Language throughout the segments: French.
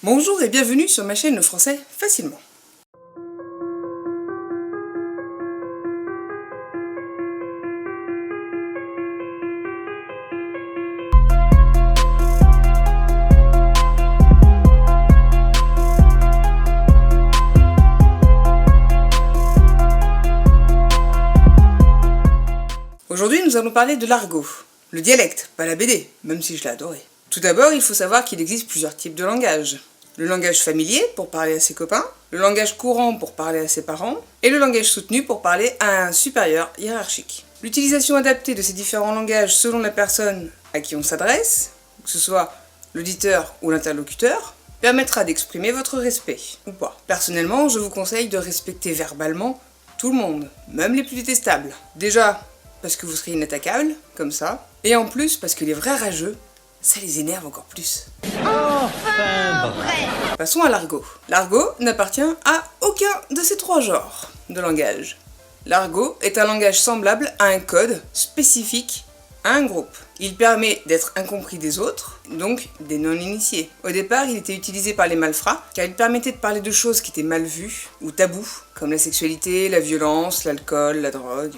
Bonjour et bienvenue sur ma chaîne Le Français Facilement. Aujourd'hui, nous allons parler de l'argot, le dialecte, pas la BD, même si je l'ai adoré. Tout d'abord, il faut savoir qu'il existe plusieurs types de langage. Le langage familier, pour parler à ses copains, le langage courant pour parler à ses parents, et le langage soutenu pour parler à un supérieur hiérarchique. L'utilisation adaptée de ces différents langages selon la personne à qui on s'adresse, que ce soit l'auditeur ou l'interlocuteur, permettra d'exprimer votre respect, ou pas. Personnellement, je vous conseille de respecter verbalement tout le monde, même les plus détestables. Déjà, parce que vous serez inattaquable, comme ça, et en plus parce que les vrais rageux, ça les énerve encore plus. Enfin vrai. Passons à l'argot. L'argot n'appartient à aucun de ces trois genres de langage. L'argot est un langage semblable à un code spécifique à un groupe. Il permet d'être incompris des autres, donc des non-initiés. Au départ, il était utilisé par les malfrats, car il permettait de parler de choses qui étaient mal vues ou tabous, comme la sexualité, la violence, l'alcool, la drogue,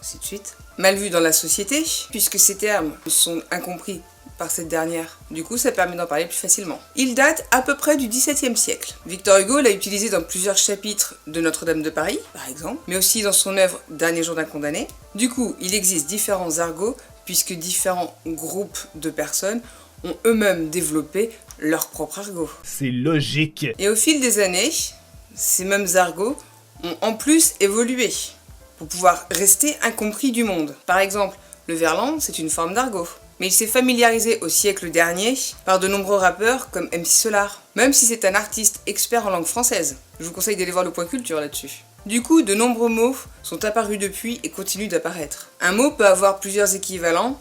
ainsi de suite. Mal vues dans la société, puisque ces termes sont incompris par cette dernière. Du coup, ça permet d'en parler plus facilement. Il date à peu près du XVIIe siècle. Victor Hugo l'a utilisé dans plusieurs chapitres de Notre-Dame de Paris, par exemple, mais aussi dans son œuvre Dernier jour d'un condamné. Du coup, il existe différents argots, puisque différents groupes de personnes ont eux-mêmes développé leur propre argot. C'est logique. Et au fil des années, ces mêmes argots ont en plus évolué, pour pouvoir rester incompris du monde. Par exemple, le verlan, c'est une forme d'argot. Mais il s'est familiarisé au siècle dernier par de nombreux rappeurs comme MC Solar, même si c'est un artiste expert en langue française. Je vous conseille d'aller voir le point culture là-dessus. Du coup, de nombreux mots sont apparus depuis et continuent d'apparaître. Un mot peut avoir plusieurs équivalents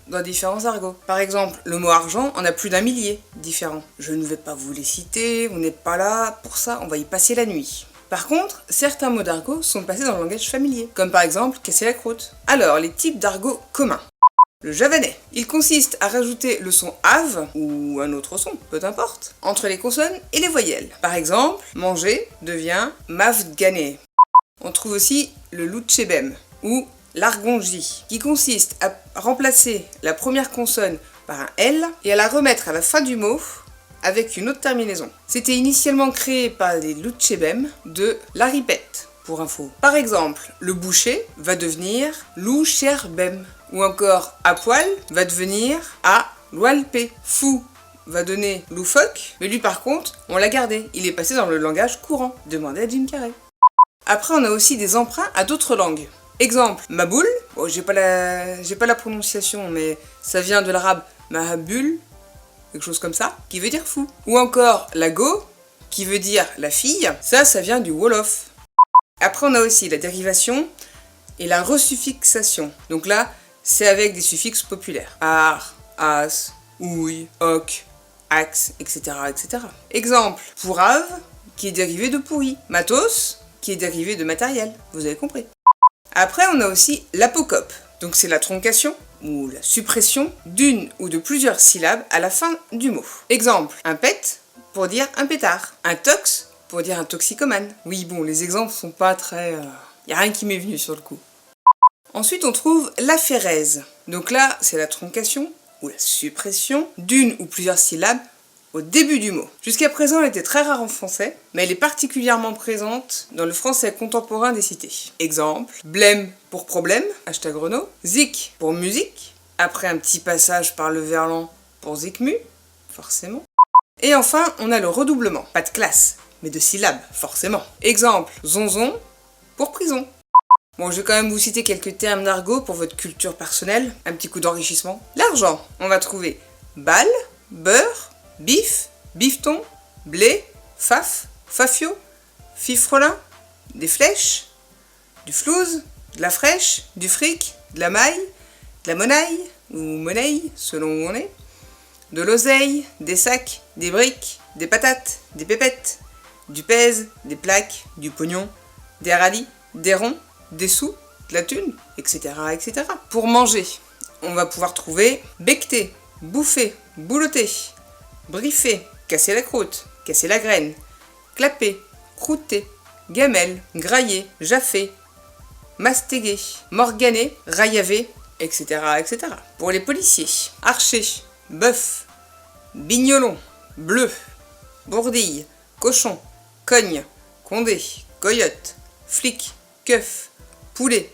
dans différents argots. Par exemple, le mot argent en a plus d'1 millier différents. Je ne vais pas vous les citer, vous n'êtes pas là pour ça, on va y passer la nuit. Par contre, certains mots d'argot sont passés dans le langage familier, comme par exemple casser la croûte. Alors, les types d'argot communs. Le javanais. Il consiste à rajouter le son ave, ou un autre son, peu importe, entre les consonnes et les voyelles. Par exemple, manger devient mavgané. On trouve aussi le loutchebem, ou l'argonji, qui consiste à remplacer la première consonne par un L et à la remettre à la fin du mot avec une autre terminaison. C'était initialement créé par les loutchebem de la ripette, pour info. Par exemple, le boucher va devenir loucherbem. Ou encore, à poil va devenir à l'oualpé. Fou va donner loufoque, mais lui par contre, on l'a gardé. Il est passé dans le langage courant. Demandez à Jim Carrey. Après, on a aussi des emprunts à d'autres langues. Exemple, maboul. Bon, j'ai pas la prononciation, mais ça vient de l'arabe mahabul, quelque chose comme ça, qui veut dire fou. Ou encore, la go, qui veut dire la fille. Ça vient du wolof. Après, on a aussi la dérivation et la resuffixation. Donc là, c'est avec des suffixes populaires. Ar, as, ouille, oc, axe, etc., etc. Exemple, pourrave, qui est dérivé de pourri. Matos, qui est dérivé de matériel. Vous avez compris. Après, on a aussi l'apocope. Donc c'est la troncation, ou la suppression, d'une ou de plusieurs syllabes à la fin du mot. Exemple, un pet, pour dire un pétard. Un tox, pour dire un toxicomane. Oui, bon, les exemples sont pas très... Y a rien qui m'est venu sur le coup. Ensuite, on trouve l'aphérèse. Donc là, c'est la troncation ou la suppression d'une ou plusieurs syllabes au début du mot. Jusqu'à présent, elle était très rare en français, mais elle est particulièrement présente dans le français contemporain des cités. Exemple, blême pour problème, hashtag Renault, zik pour musique, après un petit passage par le verlan pour zikmu, forcément. Et enfin, on a le redoublement, pas de classe, mais de syllabes, forcément. Exemple, zonzon pour prison. Bon, je vais quand même vous citer quelques termes d'argot pour votre culture personnelle, un petit coup d'enrichissement. L'argent, on va trouver balle, beurre, bif, bifton, blé, faf, fafio, fifrelin, des flèches, du flouze, de la fraîche, du fric, de la maille, de la monaille, ou monnaie, selon où on est, de l'oseille, des sacs, des briques, des patates, des pépettes, du pèse, des plaques, du pognon, des rallyes, des ronds, des sous, de la thune, etc., etc. Pour manger, on va pouvoir trouver becter, bouffer, boulotter, briefer, casser la croûte, casser la graine, clapper, croûter, gamelle, grailler, jaffer, mastéguer, morganer, raillaver, etc., etc. Pour les policiers, archer, bœuf, bignolon, bleu, bourdille, cochon, cogne, condé, coyote, flic, keuf, poulet,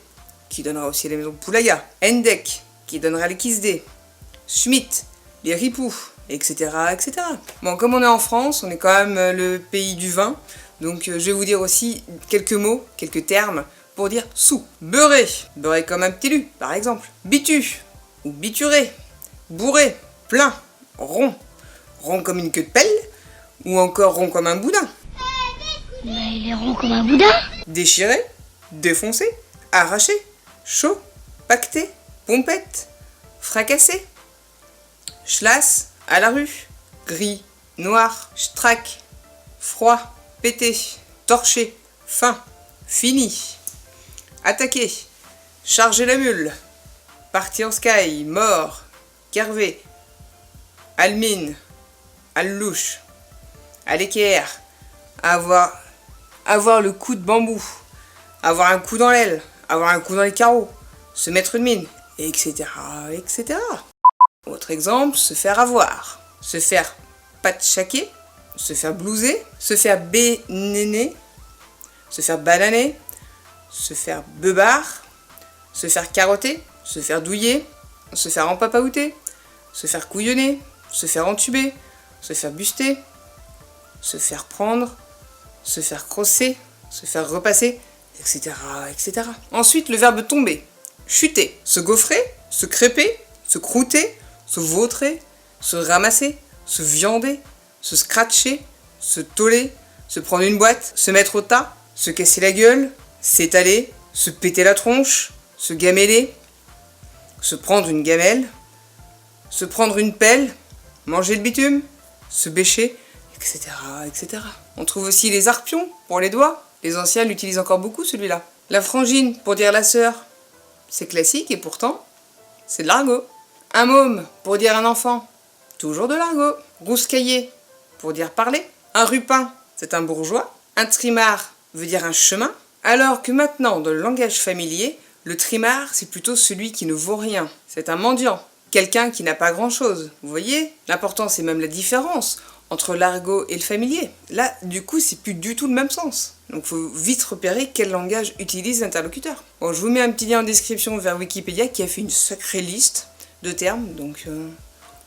qui donnera aussi la maison Poulaya, Hendek, qui donnera les Kisdé, Schmitt, les ripoux, etc., etc. Bon, comme on est en France, on est quand même le pays du vin, donc je vais vous dire aussi quelques mots, quelques termes, pour dire sous. Beurré, beurré comme un petit lu, par exemple. Bitu, ou bituré, bourré, plein, rond, rond comme une queue de pelle, ou encore rond comme un boudin. Mais il est rond comme un boudin. Déchiré, défoncé, arraché, chaud, pacté, pompette, fracassé. Schlass, à la rue, gris, noir, strac, froid, pété, torché, fin, fini. Attaquer, charger la mule, partir en sky, mort, kervé, almine, allouche, à l'équerre, avoir le coup de bambou, avoir un coup dans l'aile, avoir un coup dans les carreaux, se mettre une mine, etc., etc. Autre exemple, se faire avoir, se faire patchaquer, se faire blouser, se faire bénéner, se faire bananer, se faire beubard, se faire carotter, se faire douiller, se faire empapaouter, se faire couillonner, se faire entuber, se faire buster, se faire prendre, se faire crosser, se faire repasser, etc., etc. Ensuite, le verbe tomber, chuter, se gaufrer, se crêper, se croûter, se vautrer, se ramasser, se viander, se scratcher, se toller, se prendre une boîte, se mettre au tas, se casser la gueule, s'étaler, se péter la tronche, se gameler, se prendre une gamelle, se prendre une pelle, manger le bitume, se bêcher, etc., etc. On trouve aussi les arpions pour les doigts. Les anciens l'utilisent encore beaucoup, celui-là. La frangine pour dire la sœur, c'est classique et pourtant, c'est de l'argot. Un môme pour dire un enfant, toujours de l'argot. Rouscailler pour dire parler. Un rupin, c'est un bourgeois. Un trimard veut dire un chemin. Alors que maintenant, dans le langage familier, le trimard, c'est plutôt celui qui ne vaut rien. C'est un mendiant, quelqu'un qui n'a pas grand-chose. Vous voyez? L'important, c'est même la différence entre l'argot et le familier. Là, du coup, c'est plus du tout le même sens. Donc, il faut vite repérer quel langage utilise l'interlocuteur. Bon, je vous mets un petit lien en description vers Wikipédia qui a fait une sacrée liste de termes, donc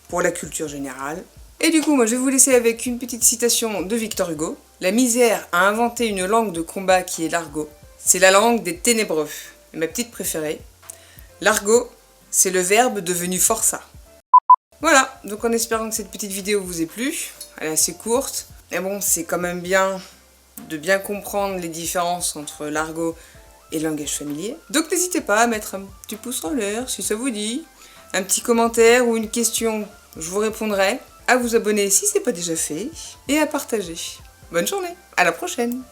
pour la culture générale. Et du coup, moi, je vais vous laisser avec une petite citation de Victor Hugo. La misère a inventé une langue de combat qui est l'argot. C'est la langue des ténébreux. Et ma petite préférée, l'argot, c'est le verbe devenu forçat. Voilà, donc en espérant que cette petite vidéo vous ait plu, elle est assez courte, mais bon, c'est quand même bien de bien comprendre les différences entre l'argot et le langage familier. Donc n'hésitez pas à mettre un petit pouce en l'air si ça vous dit, un petit commentaire ou une question, je vous répondrai, à vous abonner si ce n'est pas déjà fait, et à partager. Bonne journée, à la prochaine!